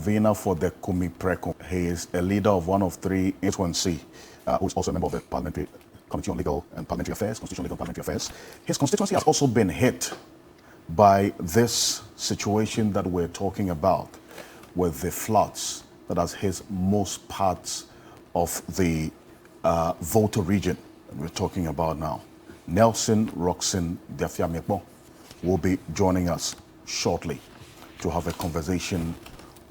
convener for the Kumi Preko. He is a leader of one of three H1C, who is also a member of the Parliamentary Committee on Legal and Parliamentary Affairs, Constitutional Legal and Parliamentary Affairs. His constituency has also been hit by this situation that we're talking about with the floods that has hit most parts of the Volta region that we're talking about now. Nelson Roxin Dafeamekpor will be joining us shortly to have a conversation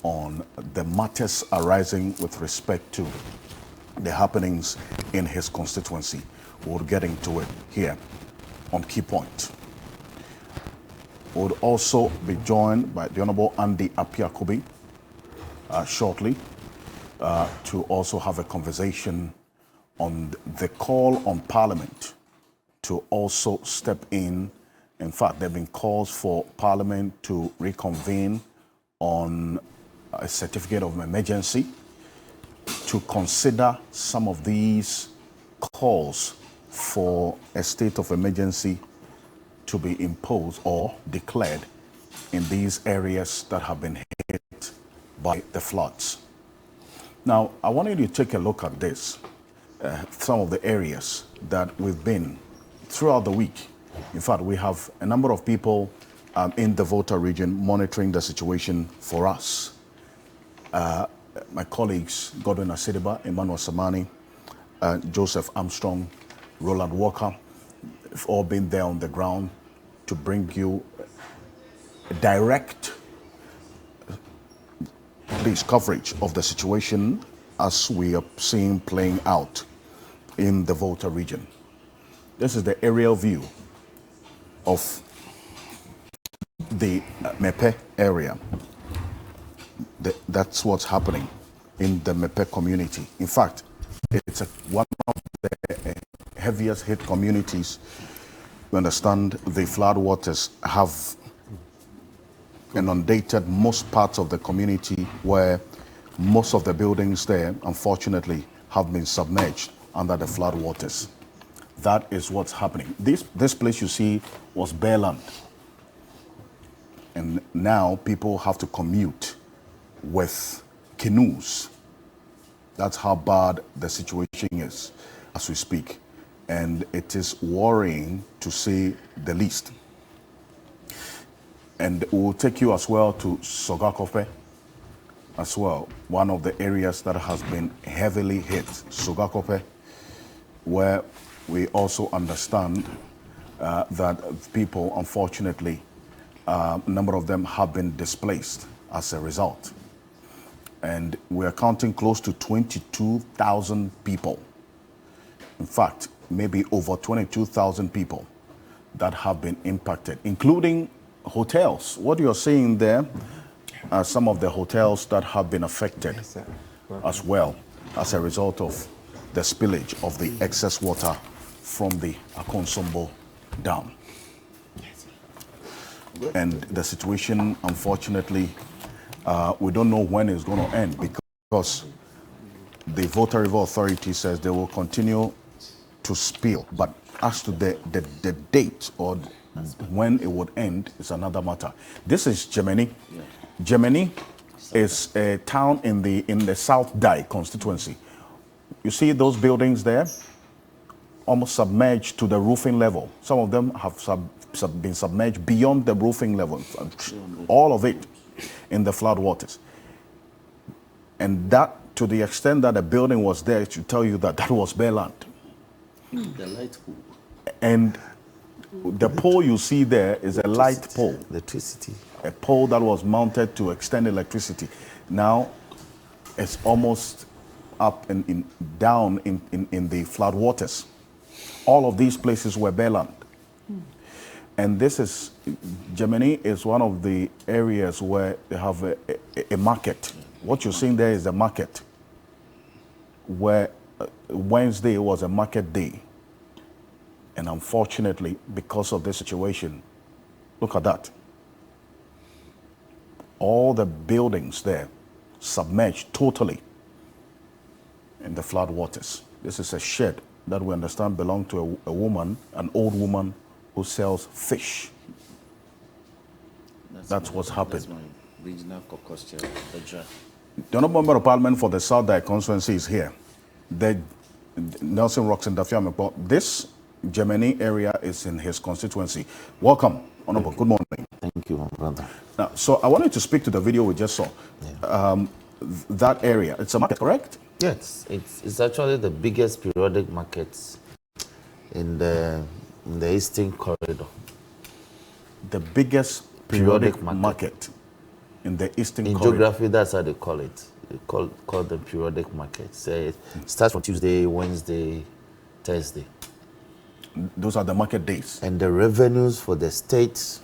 on the matters arising with respect to the happenings in his constituency. We'll get into it here on Key Point. We'll also be joined by the Honorable Andy Apiakobi shortly to also have a conversation on the call on Parliament to also step in. In fact, there have been calls for Parliament to reconvene on a certificate of emergency to consider some of these calls for a state of emergency to be imposed or declared in these areas that have been hit by the floods. Now, I want you to take a look at this, some of the areas that we've been throughout the week. In fact, we have a number of people in the Volta region monitoring the situation for us. My colleagues, Godwin Asedeba, Emmanuel Samani, Joseph Armstrong, Roland Walker, have all been there on the ground to bring you a direct coverage of the situation as we are seeing playing out in the Volta region. This is the aerial view of the Mepe area. That's what's happening in the Mepe community. In fact, it's one of the heaviest hit communities. You understand, the flood waters have inundated most parts of the community, where most of the buildings there, unfortunately, have been submerged under the flood waters. That is what's happening. This place you see was bare land. And now people have to commute with canoes. That's how bad the situation is as we speak. And it is worrying, to say the least. And we'll take you as well to Sogakope as well, one of the areas that has been heavily hit. Sogakope, where we also understand that people, unfortunately, a number of them have been displaced as a result. And we are counting close to 22,000 people. In fact, maybe over 22,000 people that have been impacted, including hotels. What you're seeing there are some of the hotels that have been affected as well as a result of the spillage of the excess water from the Akosombo Dam. And the situation, unfortunately, we don't know when it's going to end, because the Volta River Authority says they will continue to spill. But as to the date or when it would end is another matter. This is Gemini. Gemini is a town in the South Dai constituency. You see those buildings there? Almost submerged to the roofing level. Some of them have been submerged beyond the roofing level. All of it in the flood waters. And that, to the extent that the building was there, to tell you that that was bare land. The light pole. And the pole you see there is a light pole. Electricity. A pole that was mounted to extend electricity. Now it's almost up and down in the flood waters. All of these places were bare land. And this is, Gemini is one of the areas where they have a market. What you're seeing there is the market, where Wednesday was a market day. And unfortunately, because of this situation, look at that. All the buildings there submerged totally in the flood waters. This is a shed that we understand belonged to a woman, an old woman who sells fish. That's what's happened. Regional Caucus Chair, Edra. The Honourable Member of Parliament for the South Dike constituency is here. The Nelson Rocks and Dafeamekpor. This Germany area is in his constituency. Welcome, Honourable. Good morning. Thank you, my brother. Now, so I wanted to speak to the video we just saw. Yeah. That area, it's a market, correct? Yes, it's actually the biggest periodic market in the Eastern Corridor. The biggest periodic market in the Eastern Corridor. In geography, that's how they call it. They call them periodic markets. It starts from Tuesday, Wednesday, Thursday. Those are the market days. And the revenues for the state,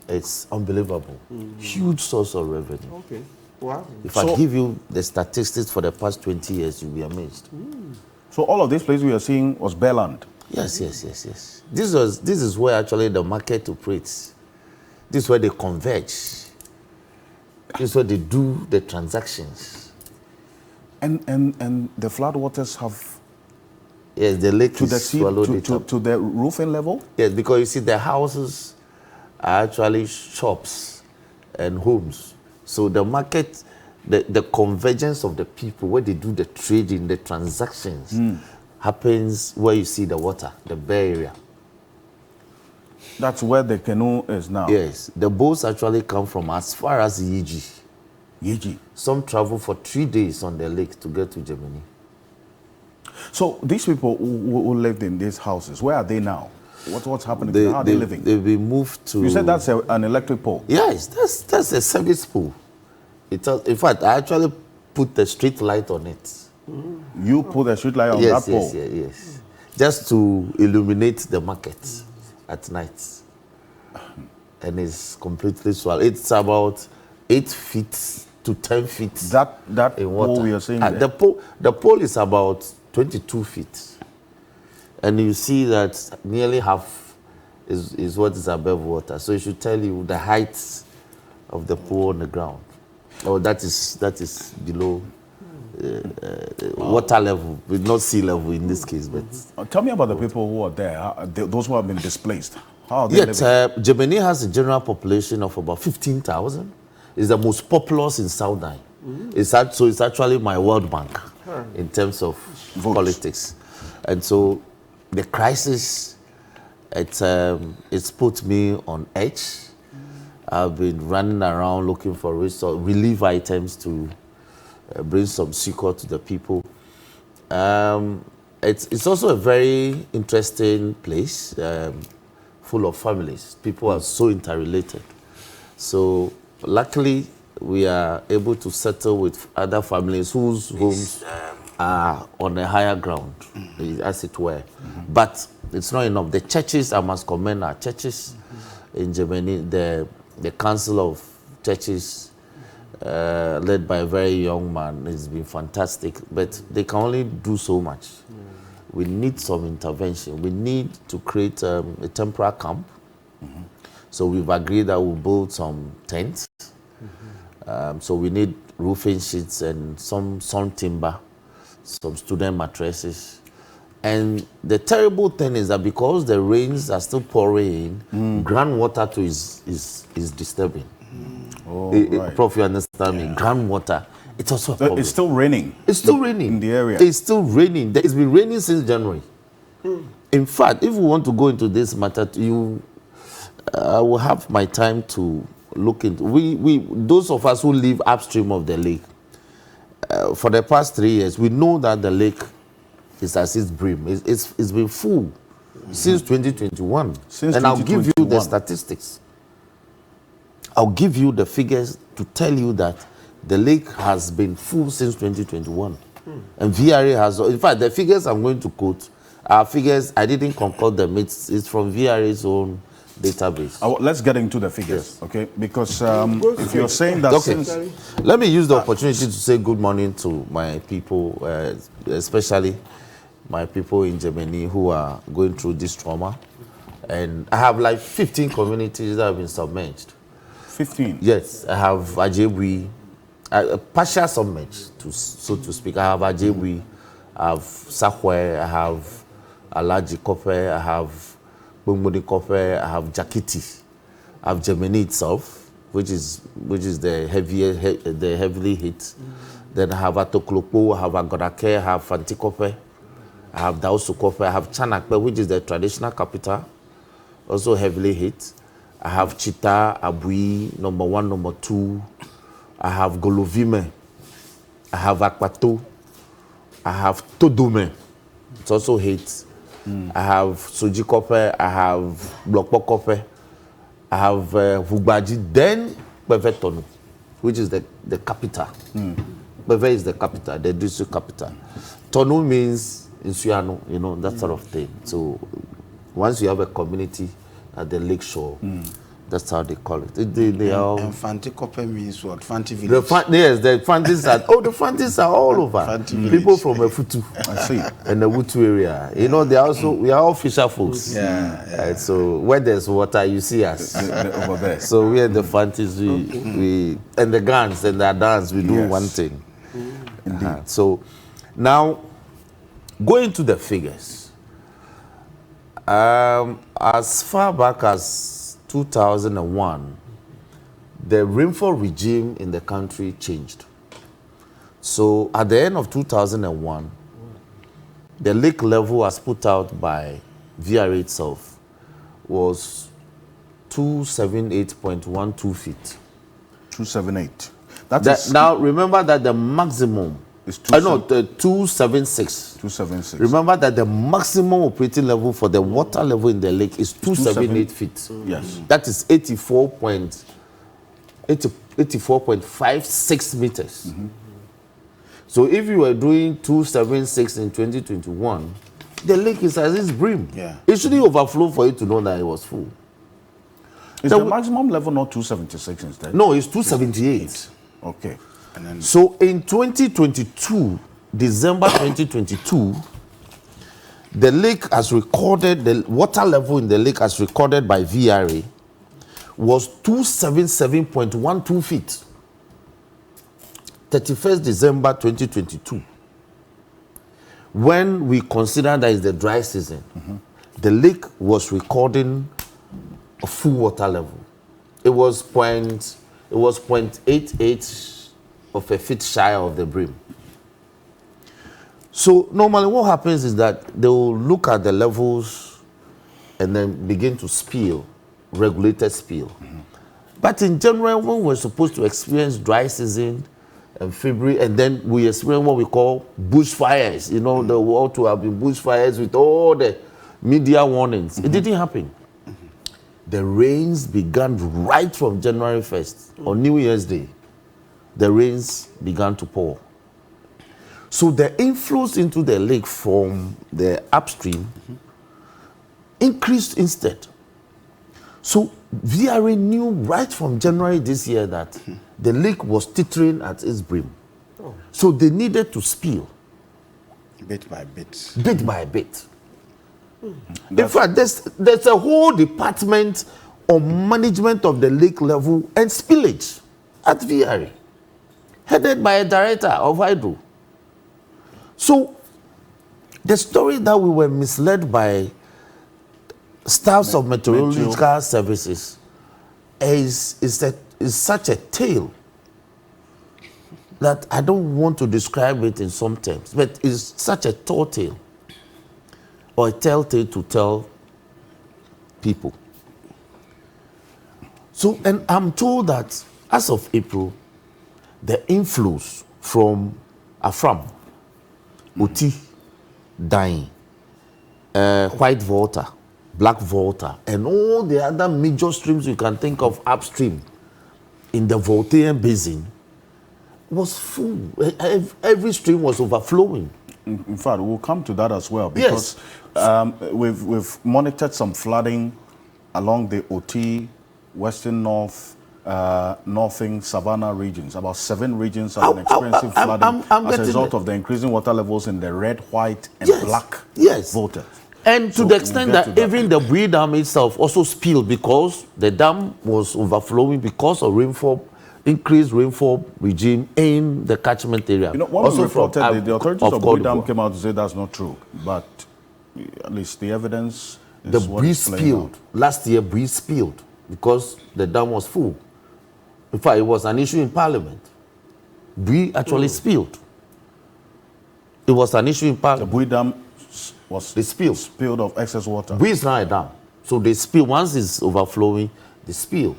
it's unbelievable. Huge source of revenue. Okay. Wow. If I give you the statistics for the past 20 years, you'll be amazed. So all of these places we are seeing was bare land? Yes. This is where actually the market operates. This is where they converge. This is where they do the transactions. And the floodwaters have... Yes, the lake is swallowed it up. To the roofing level? Yes, because you see the houses are actually shops and homes. So the market, the convergence of the people, where they do the trading, the transactions, happens where you see the water, the bay area. That's where the canoe is now? Yes. The boats actually come from as far as Yiji. Yiji? Some travel for 3 days on the lake to get to Germany. So these people who lived in these houses, where are they now? What's happening? How are they living? They've been moved to... You said that's an electric pole? Yes, that's a service pole. In fact, I actually put the street light on it. You put the street light on that pole? Yes. Just to illuminate the market at night. And it's completely swallowed. It's about 8 feet to 10 feet. That pole we are seeing there? The pole is about 22 feet. And you see that nearly half is what is above water. So it should tell you the height of the pole on the ground. Oh, that is below water level, not sea level in this case. But tell me about the people who are there, those who have been displaced. How are they living? Germany has a general population of about 15,000. It's the most populous in South Dike. So it's actually my World Bank in terms of politics. And so the crisis, it's put me on edge. I've been running around looking for relief items to bring some succor to the people. It's also a very interesting place, full of families. People are so interrelated. So luckily, we are able to settle with other families whose homes are on a higher ground, as it were. But it's not enough. The churches, I must commend our churches in Germany. The Council of Churches, led by a very young man, has been fantastic. But they can only do so much. We need some intervention. We need to create a temporary camp. So we've agreed that we'll build some tents. So we need roofing sheets and some timber, some student mattresses. And the terrible thing is that because the rains are still pouring in, groundwater too is disturbing. Right. Prof, you understand me? Groundwater, it's also a problem. It's still raining? It's still raining. In the area? It's still raining. It's been raining since January. In fact, if we want to go into this matter, I will have my time to look into. Those of us who live upstream of the lake, for the past 3 years, we know that the lake is at its brim. It's been full since 2021. I'll give you the statistics. I'll give you the figures to tell you that the lake has been full since 2021. And VRA has, in fact, the figures I'm going to quote are figures, I didn't concord them. It's from VRA's own database. Let's get into the figures, okay? Because if you're saying that let me use the opportunity to say good morning to my people, especially my people in Germany who are going through this trauma. And I have like 15 communities that have been submerged. 15? Yes, I have Ajebwi, partial submerged, so to speak. I have Ajebwi, I have Sakwe, I have Alaji Kope, I have Bumudi Kope, I have Jakiti, I have Germany itself, which is the heavily hit. Then I have Atoklopo, I have Agodake, I have Fantikope, I have Daosukope, I have Chanakpe, which is the traditional capital, also heavily hit. I have Chita, Abui, number 1, number 2. I have Golovime. I have Akpato. I have Todome. It's also hit. I have Sojikope. I have Blokpokope. I have Vugbaji. Then Bevetonu, which is the capital. Beve is the capital, the district capital. Tonu means Insuano, you know, that sort of thing. So once you have a community at the lake shore, that's how they call it. They are. And Fantikope means what? Fanti village. Yes, the Fantis are. The Fantis are all over. People from Efutu, I see, and the Wutu area. You know, they also we are all fisher folks. Right, so where there's water, you see us over there. So we are the Fantis. We and the guns and the dance. We do one thing. So now, going to the figures. As far back as 2001, the rainfall regime in the country changed. So at the end of 2001, the lake level as put out by VRA itself was 278.12 feet. 278. Now remember that the maximum is 276. 276. Remember that the maximum operating level for the water level in the lake is 278 feet. Yes. That is 84.56 meters. So if you were doing 276 in 2021, the lake is at its brim. Yeah. It shouldn't overflow for you to know that it was full. Is the maximum level not 276 instead? No, it's 278. Okay. And then So in 2022, December 2022, the lake as recorded, the water level in the lake as recorded by VRA was 277.12 feet. 31st December 2022. When we consider that is the dry season, the lake was recording a full water level. It was 0.88 of a feet shy of the brim. So normally what happens is that they will look at the levels and then begin to spill, regulated spill. But in general, when we're supposed to experience dry season in February, and then we experience what we call bushfires, you know, the world to have been bushfires with all the media warnings. It didn't happen. The rains began right from January 1st, on New Year's Day. The rains began to pour. So the inflows into the lake from the upstream increased instead. So VRA knew right from January this year that the lake was teetering at its brim. So they needed to spill. bit by bit. Bit by bit. In fact, there's a whole department on management of the lake level and spillage at VRA, headed by a director of Hydro. So the story that we were misled by staffs of meteorological services is such a tale that I don't want to describe it in some terms, but it's such a tall tale or a telltale to tell people. So, and I'm told that as of April, the inflows from Afram, Oti, Dain, White Volta, Black Volta, and all the other major streams you can think of upstream in the Voltairean basin was full. Every stream was overflowing. In fact, we'll come to that as well, because we've monitored some flooding along the Oti, Western North, Northern Savannah regions. About 7 regions have been experiencing flooding as a result of the increasing water levels in the red, white, and black Volta. And to the extent that even the Bui Dam itself also spilled because the dam was overflowing because of rainfall, increased rainfall regime in the catchment area. You know, when we reported, the authorities of Bui Dam came out to say that's not true, but at least the evidence is the Bui spilled. Last year, Bui spilled because the dam was full. In fact, it was an issue in Parliament. Bui actually spilled. It was an issue in Parliament. The Bui Dam was spilled of excess water. Bui is not a dam. So they spill. Once it's overflowing, they spill.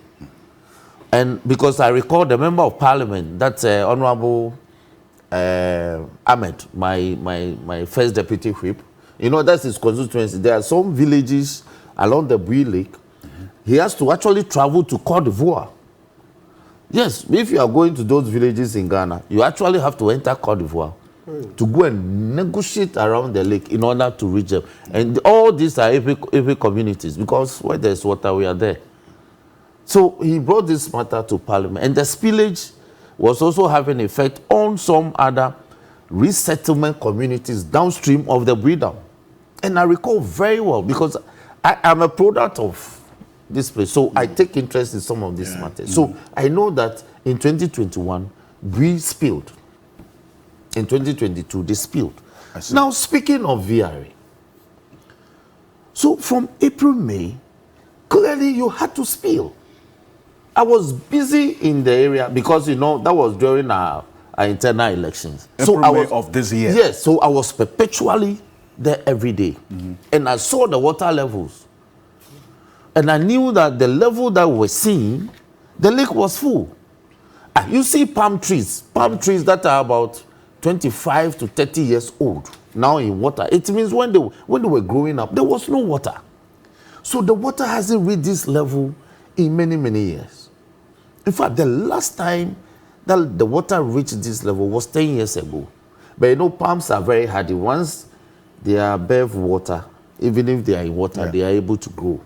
And because I recall the member of Parliament, that's Honorable Ahmed, my first deputy whip. You know, that's his constituency. There are some villages along the Bui Lake. He has to actually travel to Côte d'Ivoire. Yes, if you are going to those villages in Ghana, you actually have to enter Côte d'Ivoire to go and negotiate around the lake in order to reach them. And all these are every communities, because where there's water, we are there. So he brought this matter to Parliament. And the spillage was also having effect on some other resettlement communities downstream of the Bui Dam. And I recall very well, because I am a product of this place. So I take interest in some of these matters. So I know that in 2021, Bui spilled. In 2022, they spilled. Now, speaking of VRA, so from April, May, clearly you had to spill. I was busy in the area because, you know, that was during our internal elections. May of this year. Yes, so I was perpetually there every day. And I saw the water levels. And I knew that the level that we were seeing, the lake was full. You see palm trees that are about 25 to 30 years old now in water. It means when they were growing up, there was no water. So the water hasn't reached this level in many, many years. In fact, the last time that the water reached this level was 10 years ago. But you know, palms are very hardy. Once they are above water, even if they are in water, they are able to grow.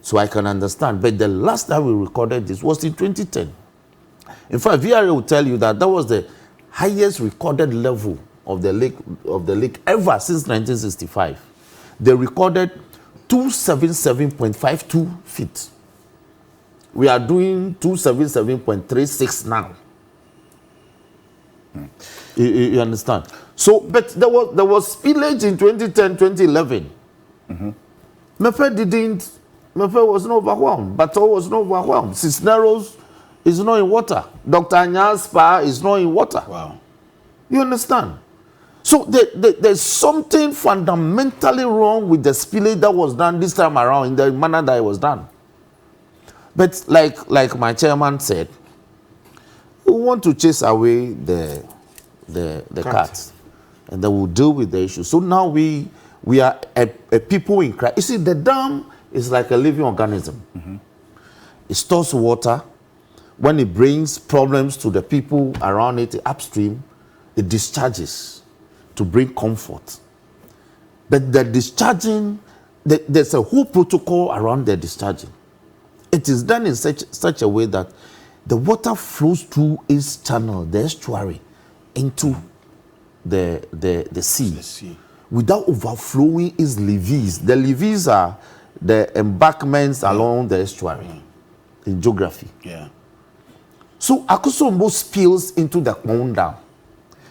So I can understand. But the last time we recorded this was in 2010. In fact, VRA will tell you that that was the highest recorded level of the lake ever since 1965. They recorded 277.52 feet. We are doing 277.36 now. You understand? So, but there was spillage in 2010, 2011. Mefe was not overwhelmed. Bato was not overwhelmed. Cisneros is not in water. Dr. Anya's spa is not in water. Wow. You understand? So there's something fundamentally wrong with the spillage that was done this time around in the manner that it was done. But like my chairman said, we want to chase away the cats, and then we'll deal with the issue. So now we are a people in crisis. You see, the dam is like a living organism. It stores water. When it brings problems to the people around it upstream, it discharges to bring comfort. But the discharging, there's a whole protocol around the discharging. It is done in such a way that the water flows through its channel, the estuary, into the sea, without overflowing its levees. The levees are the embankments along the estuary in geography. So Akosombo spills into the Akosombo Dam.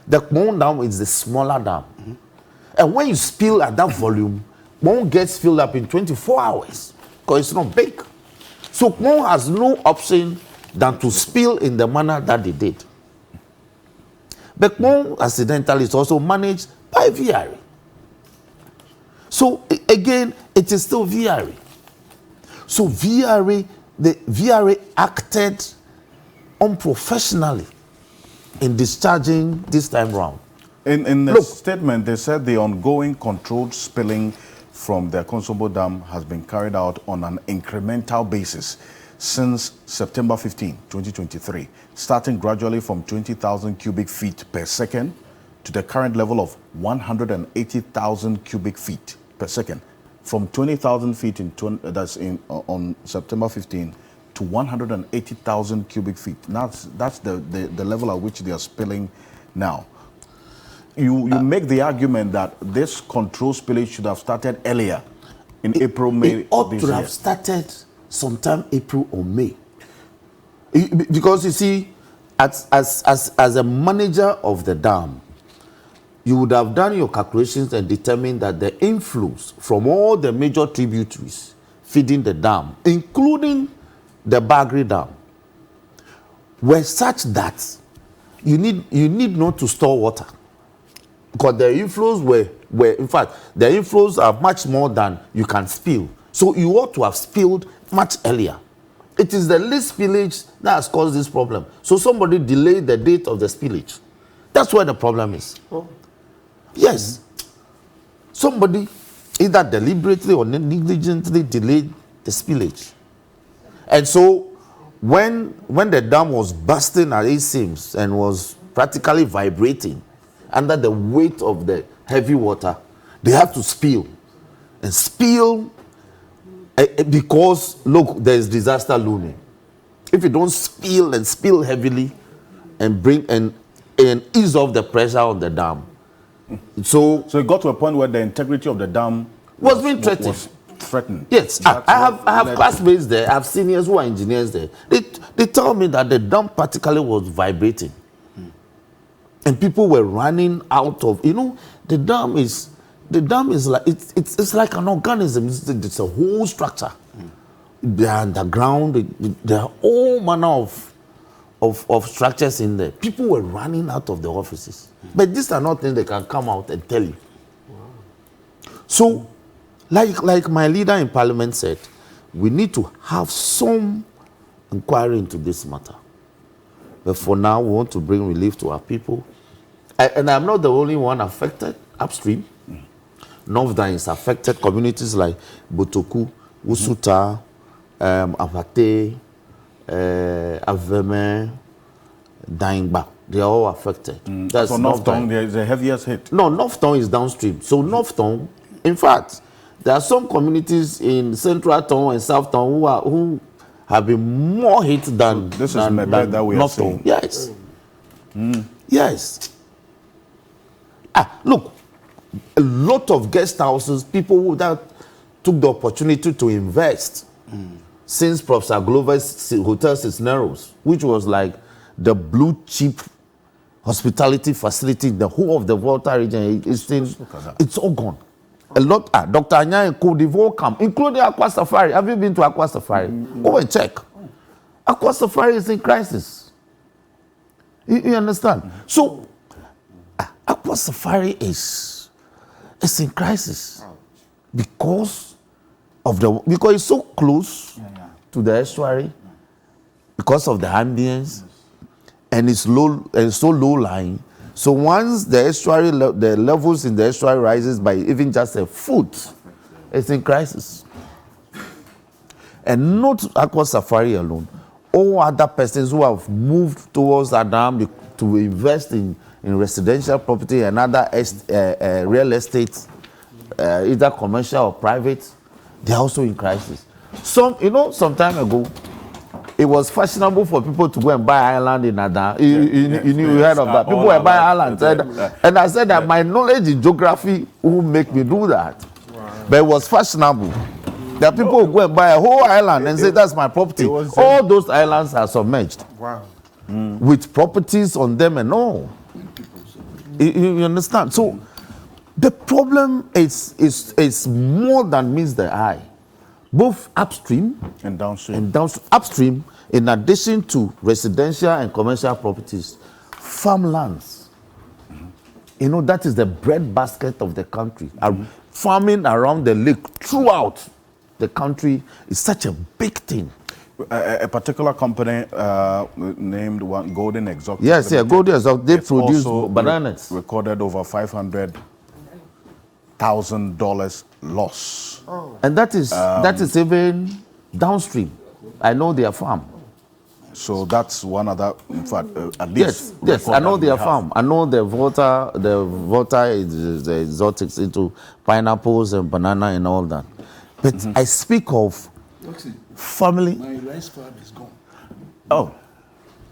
The Akosombo Dam is the smaller dam. And when you spill at that volume, one gets filled up in 24 hours because it's not big. So one has no option than to spill in the manner that they did. But one accidentally is also managed by VRA. So again, it is still VRA. So the VRA acted unprofessionally in discharging this time round. In the statement, they said the ongoing controlled spilling from the Akosombo Dam has been carried out on an incremental basis since September 15, 2023, starting gradually from 20,000 cubic feet per second to the current level of 180,000 cubic feet per second. From 20,000 feet on September 15 to 180,000 cubic feet. That's the level at which they are spilling now. You make the argument that this control spillage should have started earlier, in April, May. It ought to have started sometime April or May. Because you see, as a manager of the dam, you would have done your calculations and determined that the inflows from all the major tributaries feeding the dam, including the Bagri Dam, were such that you need not to store water, because the inflows were in fact the inflows are much more than you can spill. So you ought to have spilled much earlier. It is the late spillage that has caused this problem. So somebody delayed the date of the spillage. That's where the problem is. Oh. Yes. Somebody either deliberately or negligently delayed the spillage. And so when the dam was bursting at its seams and was practically vibrating under the weight of the heavy water, they have to spill. And spill because, look, there is disaster looming. If you don't spill and spill heavily and bring and ease off the pressure on the dam. So it got to a point where the integrity of the dam was being threatened. Was threatened. Yes, I have classmates there, I have seniors who are engineers there. They tell me that the dam particularly was vibrating. And people were running out of, the dam is like, it's like an organism. It's a whole structure. They are underground. There are all manner of structures in there. People were running out of the offices. But these are not things they can come out and tell you. So, like my leader in parliament said, we need to have some inquiry into this matter. But for now, we want to bring relief to our people. And I'm not the only one affected upstream. North Dam is affected. Communities like Botoku, Usuta, Abate, Aveme, Daingba, they are all affected. That's so North Dam is the heaviest hit. No, North Dam is downstream. So North Dam, in fact, there are some communities in Central Town and South Town who have been more hit than so this than, is than that we North Town. Yes. Yes. Look, a lot of guest houses, people that took the opportunity to invest since Professor Glover's Hotel Cisneros, which was like the blue chip hospitality facility in the whole of the Volta region. It's all gone. A lot. Dr. Anya and Co, they've all come, including Aqua Safari. Have you been to Aqua Safari? Go and check. Aqua Safari is in crisis. You understand? So, Aqua Safari is in crisis because it's so close to the estuary, because of the ambience, and it's low and so low lying. So once the estuary, the levels in the estuary rises by even just a foot, it's in crisis. And not Aqua Safari alone. All other persons who have moved towards that dam to invest in residential property and other real estate, either commercial or private, they're also in crisis. Some time ago, it was fashionable for people to go and buy island in Ada. You heard of that. People were buying islands. And I said that my knowledge in geography will make me do that. Wow. But it was fashionable. There are people who go and buy a whole island and say, that's my property. All those islands are submerged. Wow. With properties on them and all. You understand? So the problem is more than meets the eye. Both upstream and downstream. Upstream, in addition to residential and commercial properties, farmlands. That is the breadbasket of the country. Farming around the lake throughout the country is such a big thing. A particular company named Golden Exotic. Yes, Golden Exotic. They produce bananas. Recorded over $500,000 loss. Oh. And that is even downstream. I know their farm. So that's one other, in fact, at least. Yes, I know their farm. I know the Volta is the exotics into pineapples and banana and all that. But I speak of family. My rice farm is gone. Oh,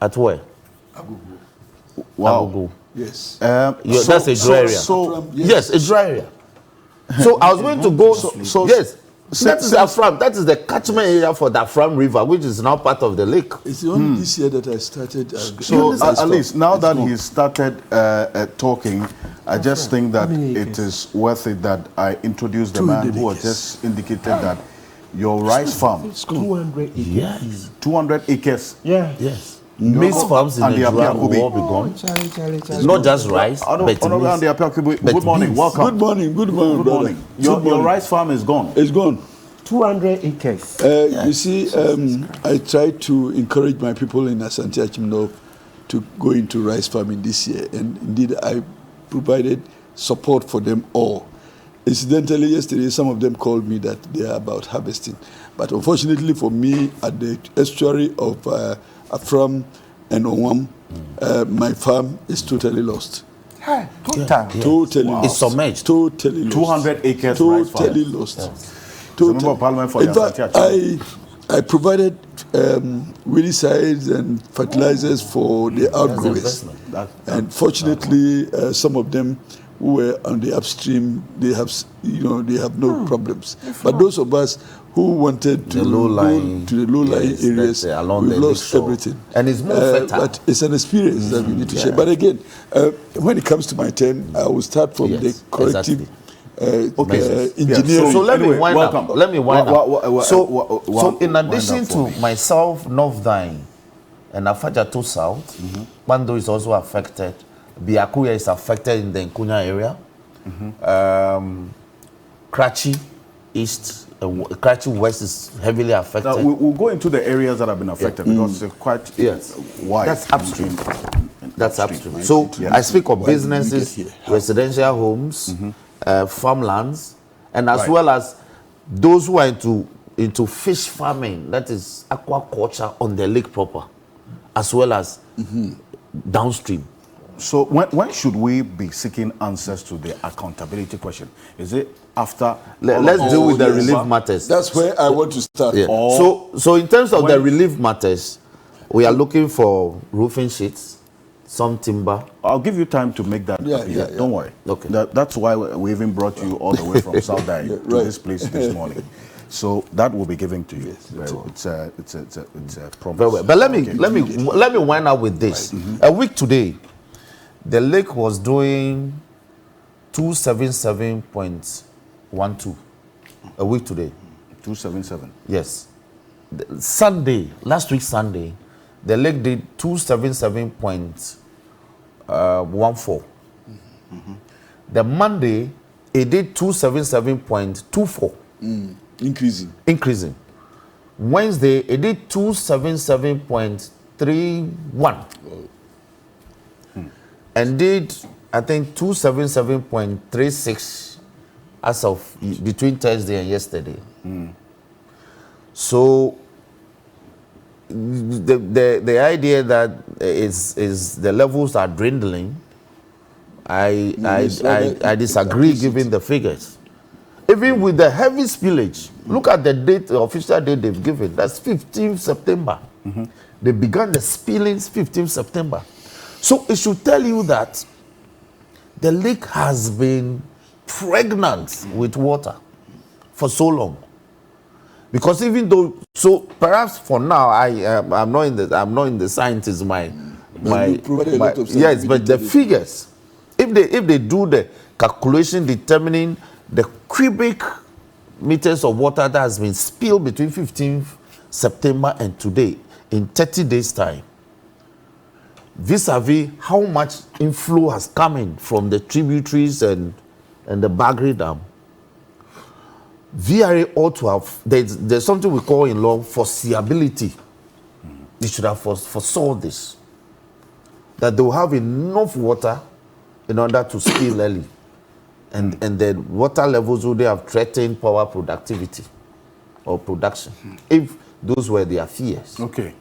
at where? Agogo. Wow. Agogo. Yes. That's a dry area. Yes, a dry area. So I was going to go. Yes. That is Dafram. That is the catchment area for Dafram River, which is now part of the lake. It's only this year that I started. So at least now that he started talking, I just think that it is worth it that I introduce the man who has just indicated that your rice farm. 200 acres. Yes. 200 acres. Yeah. Yes. Maize farms in and the Nigeria Apiakobi. will all be gone. Charlie. Not just rice, but Honorable maize. and the Apiakobi, But good morning. beans. Welcome. Good morning, Good brother. morning. Your rice farm is gone. It's gone. 200 acres. You see, I tried to encourage my people in Asante Achim North to go into rice farming this year, and indeed I provided support for them all. Incidentally, yesterday some of them called me that they are about harvesting, but unfortunately for me, at the estuary of Afram and Owam, my farm is totally lost. Totally lost. It's submerged. Totally lost. 200 acres rice farm. Totally lost. Member of Parliament for In fact, Asante Achim. I provided weedicides and fertilizers for the outgrowers. And fortunately, some of them who were on the upstream, they have no problems. But those of us who wanted to go to the low-lying areas, we lost everything. And it's more fertile. But it's an experience that we need to share. But again, when it comes to my turn, I will start from the corrective. Engineering. So let Anyway, me wind welcome. up. Let me wind up. So in wind addition up for to me. myself, North Dine, and Afajato South, Mando is also affected. Biakuya is affected in the Nkunya area. Krachi East, Krachi West is heavily affected. Now, we'll go into the areas that have been affected because it's quite wide. That's upstream. That's upstream. Right? So Yeah. I speak of Why did we businesses, get here? residential homes, farmlands, and as Right. well as those who are into fish farming, that is aquaculture on the lake proper, as well as downstream. So when should we be seeking answers to the accountability question? Is it after? Let's deal with the yes. relief matters. That's where I want to start. Yeah. So in terms of the relief matters, we are looking for roofing sheets, some timber. I'll give you time to make that appear. yeah. Don't worry. Okay. That's why we even brought you all the way from South Dai to this place this morning. So that will be given to you. It's a promise. Very well. But let me wind up with this. A week today, the lake was doing 277.12. A week today. 277. Yes. Last week Sunday, the lake did 277.14. The Monday, it did 277.24. Increasing. Wednesday, it did 277.31. And did, I think, 277.36 as of between Thursday and yesterday. So the idea that is the levels are dwindling, I disagree given the figures. Even with the heavy spillage, look at the date, the official date they've given. That's 15th September. They began the spillings 15th September. So it should tell you that the lake has been pregnant with water for so long. Because even though, so perhaps for now, I'm not in the sciences. Yes, but the figures, if they do the calculation determining the cubic meters of water that has been spilled between 15th September and today in 30 days' time, vis-a-vis how much inflow has come in from the tributaries and the Bagri Dam, VRA ought to have, there's something we call in law foreseeability. They should have foresaw this, that they will have enough water in order to spill early. And the water levels would have threatened power productivity or production, if those were their fears. Okay.